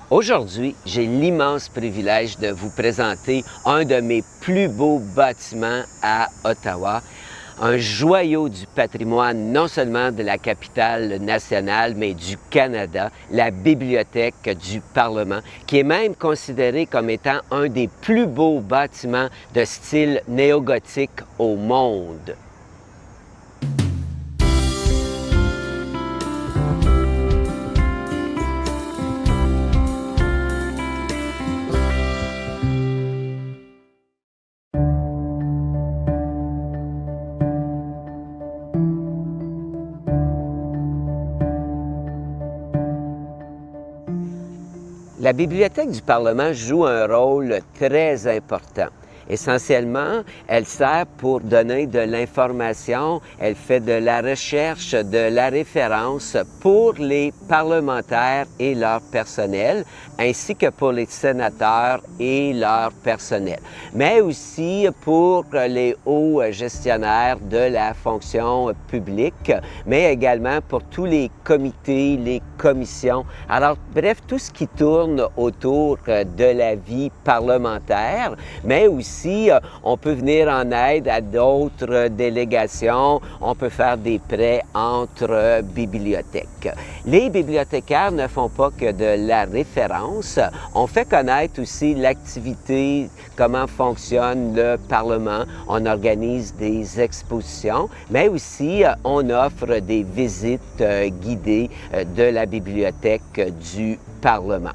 Aujourd'hui, j'ai l'immense privilège de vous présenter un de mes plus beaux bâtiments à Ottawa, un joyau du patrimoine non seulement de la capitale nationale, mais du Canada, la Bibliothèque du Parlement, qui est même considérée comme étant un des plus beaux bâtiments de style néo-gothique au monde. La Bibliothèque du Parlement joue un rôle très important. Essentiellement, elle sert pour donner de l'information, elle fait de la recherche, de la référence pour les parlementaires et leur personnel, ainsi que pour les sénateurs et leur personnel, mais aussi pour les hauts gestionnaires de la fonction publique, mais également pour tous les comités, les commissions. Alors, bref, tout ce qui tourne autour de la vie parlementaire, mais aussi on peut venir en aide à d'autres délégations, on peut faire des prêts entre bibliothèques. Les bibliothécaires ne font pas que de la référence, on fait connaître aussi l'activité, comment fonctionne le Parlement, on organise des expositions, mais aussi on offre des visites guidées de la Bibliothèque du Parlement.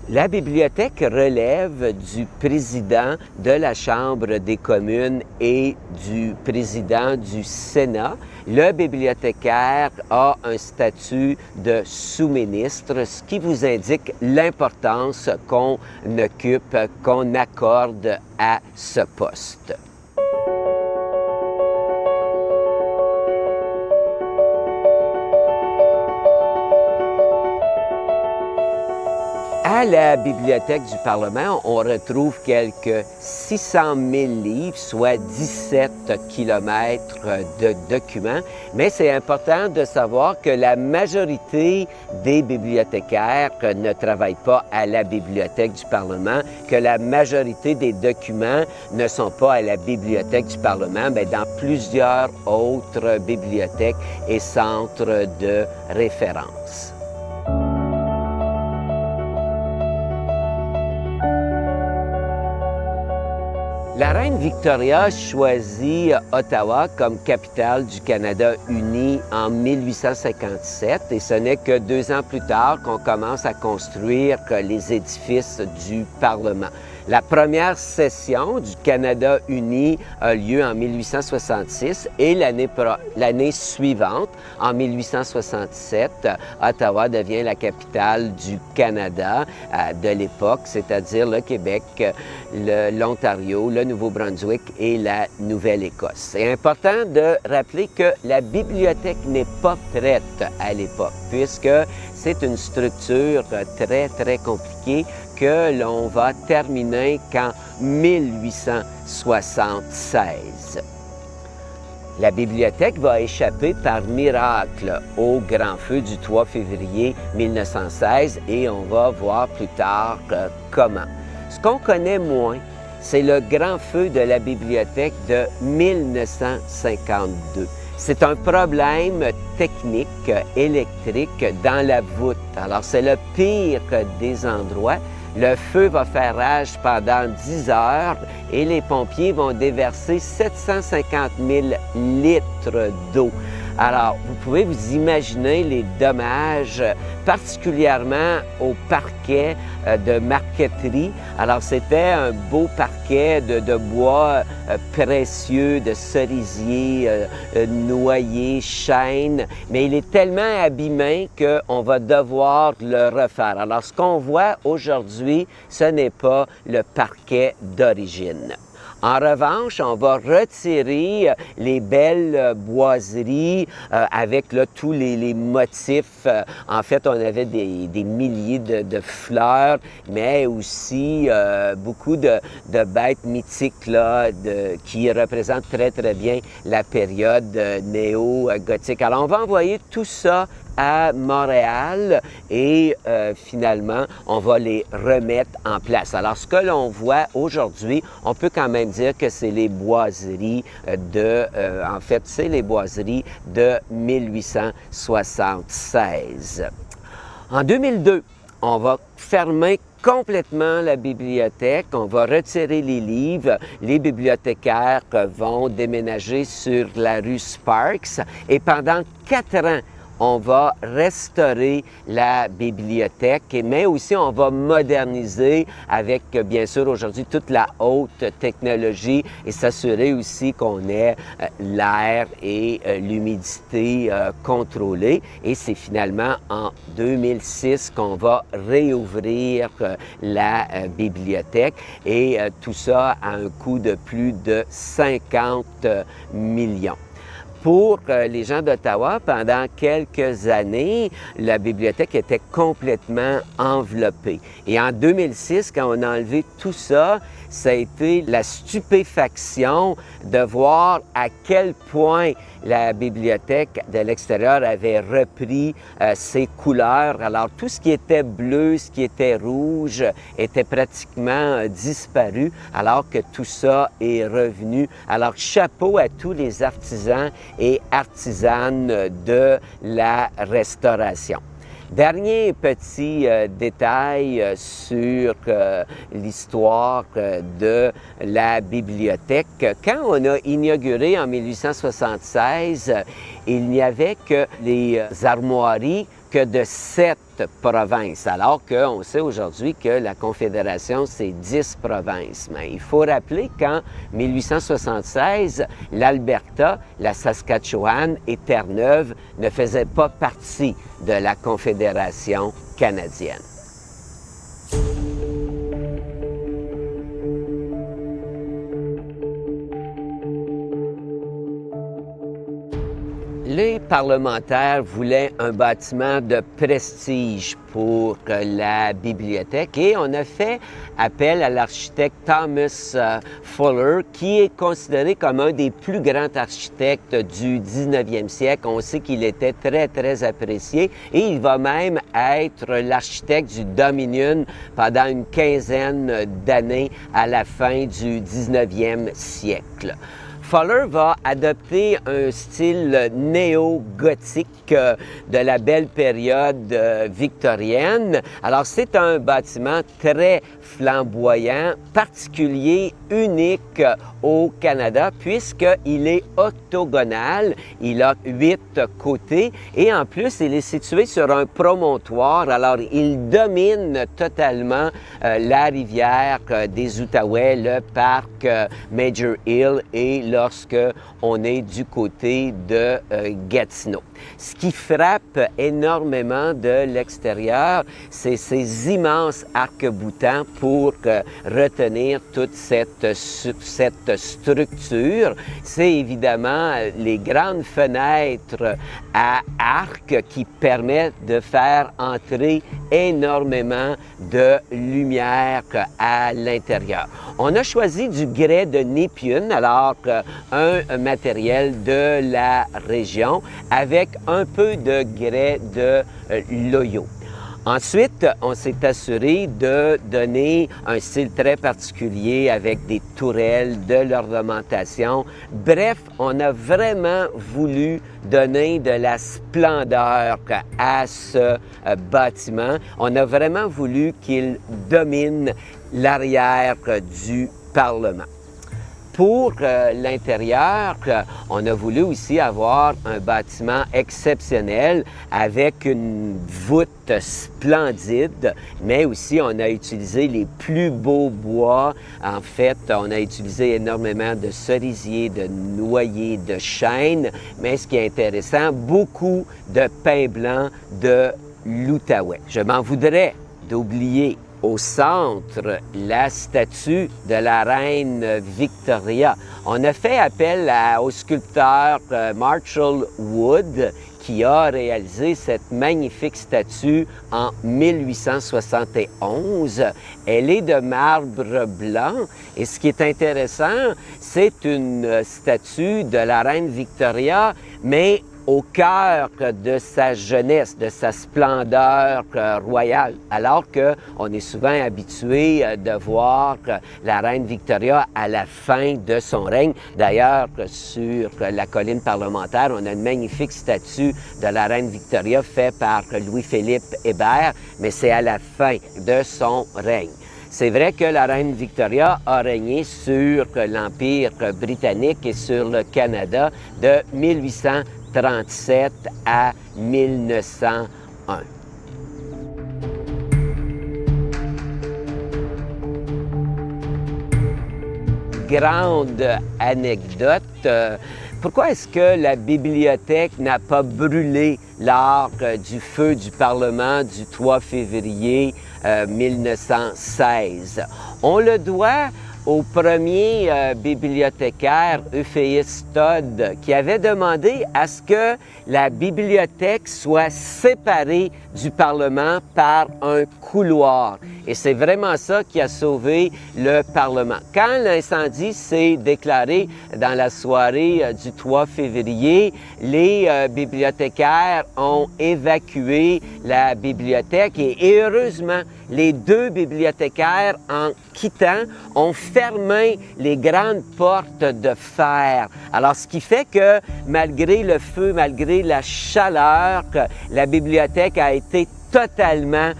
La bibliothèque relève du président de la Chambre des communes et du président du Sénat. Le bibliothécaire a un statut de sous-ministre, ce qui vous indique l'importance qu'on occupe, qu'on accorde à ce poste. À la Bibliothèque du Parlement, on retrouve quelques 600 000 livres, soit 17 kilomètres de documents, mais c'est important de savoir que la majorité des bibliothécaires ne travaillent pas à la Bibliothèque du Parlement, que la majorité des documents ne sont pas à la Bibliothèque du Parlement, mais dans plusieurs autres bibliothèques et centres de référence. La reine Victoria choisit Ottawa comme capitale du Canada uni en 1857 et ce n'est que 2 ans plus tard qu'on commence à construire les édifices du Parlement. La première session du Canada uni a lieu en 1866 et l'année suivante, en 1867, Ottawa devient la capitale du Canada de l'époque, c'est-à-dire le Québec, l'Ontario, le Nouveau-Brunswick et la Nouvelle-Écosse. C'est important de rappeler que la bibliothèque n'est pas prête à l'époque, puisque c'est une structure très compliquée que l'on va terminer qu'en 1876. La bibliothèque va échapper par miracle au grand feu du 3 février 1916 et on va voir plus tard comment. Ce qu'on connaît moins, c'est le grand feu de la bibliothèque de 1952. C'est un problème technique, électrique dans la voûte. Alors, c'est le pire des endroits. Le feu va faire rage pendant 10 heures et les pompiers vont déverser 750 000 litres d'eau. Alors, vous pouvez vous imaginer les dommages, particulièrement au parquet de marqueterie. Alors, c'était un beau parquet de bois précieux, de cerisier, noyer, chêne, mais il est tellement abîmé qu'on va devoir le refaire. Alors, ce qu'on voit aujourd'hui, ce n'est pas le parquet d'origine. En revanche, on va retirer les belles boiseries avec là, tous les motifs. En fait, on avait des milliers de fleurs, mais aussi beaucoup de bêtes mythiques là, qui représentent très bien la période néo-gothique. Alors, on va envoyer tout ça à Montréal et finalement, on va les remettre en place. Alors, ce que l'on voit aujourd'hui, on peut quand même dire que c'est les boiseries en fait, c'est les boiseries de 1876. En 2002, on va fermer complètement la bibliothèque, on va retirer les livres, les bibliothécaires vont déménager sur la rue Sparks et pendant 4 ans, on va restaurer la bibliothèque, mais aussi on va moderniser avec, bien sûr, aujourd'hui, toute la haute technologie et s'assurer aussi qu'on ait l'air et l'humidité contrôlés. Et c'est finalement en 2006 qu'on va réouvrir la bibliothèque et tout ça à un coût de plus de 50 millions. Pour les gens d'Ottawa, pendant quelques années, la bibliothèque était complètement enveloppée. Et en 2006, quand on a enlevé tout ça, ça a été la stupéfaction de voir à quel point la bibliothèque de l'extérieur avait repris ses couleurs. Alors, tout ce qui était bleu, ce qui était rouge, était pratiquement disparu, alors que tout ça est revenu. Alors, chapeau à tous les artisans et artisanes de la restauration. Dernier petit détail sur l'histoire de la bibliothèque. Quand on a inauguré en 1876, il n'y avait que les armoiries que de 7 provinces, alors qu'on sait aujourd'hui que la Confédération, c'est 10 provinces. Mais il faut rappeler qu'en 1876, l'Alberta, la Saskatchewan et Terre-Neuve ne faisaient pas partie de la Confédération canadienne. Les parlementaires voulaient un bâtiment de prestige pour la bibliothèque et on a fait appel à l'architecte Thomas Fuller, qui est considéré comme un des plus grands architectes du 19e siècle. On sait qu'il était très, très apprécié et il va même être l'architecte du Dominion pendant une quinzaine d'années à la fin du 19e siècle. Fuller va adopter un style néo-gothique de la belle période victorienne. Alors, c'est un bâtiment très flamboyant, particulier, unique au Canada, puisqu'il est octogonal, il a 8 côtés et en plus, il est situé sur un promontoire. Alors, il domine totalement la rivière des Outaouais, le parc Major Hill et lorsque on est du côté de Gatineau. Ce qui frappe énormément de l'extérieur, c'est ces immenses arcs-boutants pour retenir toute cette structure. C'est évidemment les grandes fenêtres à arc qui permettent de faire entrer énormément de lumière à l'intérieur. On a choisi du grès de Nepean, alors un matériel de la région, avec un peu de grès de Loyau. Ensuite, on s'est assuré de donner un style très particulier avec des tourelles, de l'ornementation. Bref, on a vraiment voulu donner de la splendeur à ce bâtiment. On a vraiment voulu qu'il domine l'arrière du Parlement. Pour l'intérieur, on a voulu aussi avoir un bâtiment exceptionnel avec une voûte splendide, mais aussi on a utilisé les plus beaux bois. En fait, on a utilisé énormément de cerisiers, de noyers, de chênes, mais ce qui est intéressant, beaucoup de pin blanc de l'Outaouais. Je m'en voudrais d'oublier au centre, la statue de la reine Victoria. On a fait appel au sculpteur Marshall Wood qui a réalisé cette magnifique statue en 1871. Elle est de marbre blanc et ce qui est intéressant, c'est une statue de la reine Victoria, mais au cœur de sa jeunesse, de sa splendeur royale, alors qu'on est souvent habitué de voir la reine Victoria à la fin de son règne. D'ailleurs, sur la colline parlementaire, on a une magnifique statue de la reine Victoria faite par Louis-Philippe Hébert, mais c'est à la fin de son règne. C'est vrai que la reine Victoria a régné sur l'Empire britannique et sur le Canada de 1837 à 1901. Grande anecdote. Pourquoi est-ce que la bibliothèque n'a pas brûlé lors du feu du Parlement du 3 février 1916? On le doit au premier bibliothécaire, Euphéus Todd, qui avait demandé à ce que la bibliothèque soit séparée du Parlement par un couloir. Et c'est vraiment ça qui a sauvé le Parlement. Quand l'incendie s'est déclaré dans la soirée du 3 février, les bibliothécaires ont évacué la bibliothèque et heureusement, les deux bibliothécaires, en quittant, ont fermé les grandes portes de fer. Alors, ce qui fait que malgré le feu, malgré la chaleur, la bibliothèque a été totalement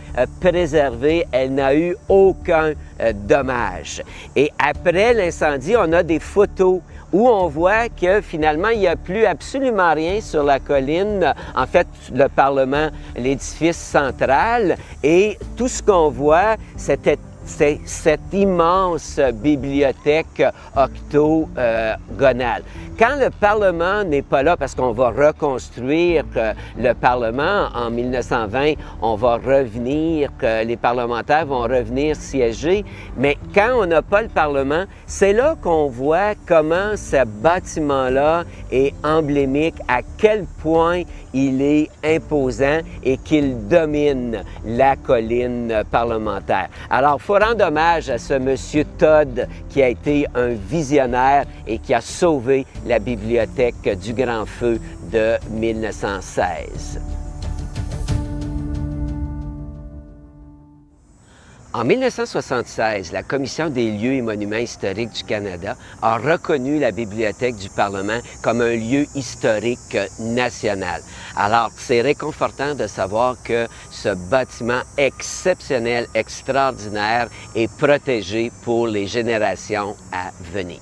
préservée. Elle n'a eu aucun dommage. Et après l'incendie, on a des photos où on voit que finalement, il n'y a plus absolument rien sur la colline, en fait, le Parlement, l'édifice central, et tout ce qu'on voit, c'est cette immense bibliothèque octogonale. Quand le Parlement n'est pas là, parce qu'on va reconstruire le Parlement en 1920, on va revenir, les parlementaires vont revenir siéger, mais quand on n'a pas le Parlement, c'est là qu'on voit comment ce bâtiment-là est emblémique, à quel point il est imposant et qu'il domine la colline parlementaire. Alors, il faut rendre hommage à ce monsieur Todd qui a été un visionnaire et qui a sauvé la bibliothèque du Grand Feu de 1916. En 1976, la Commission des lieux et monuments historiques du Canada a reconnu la Bibliothèque du Parlement comme un lieu historique national. Alors, c'est réconfortant de savoir que ce bâtiment exceptionnel, extraordinaire, est protégé pour les générations à venir.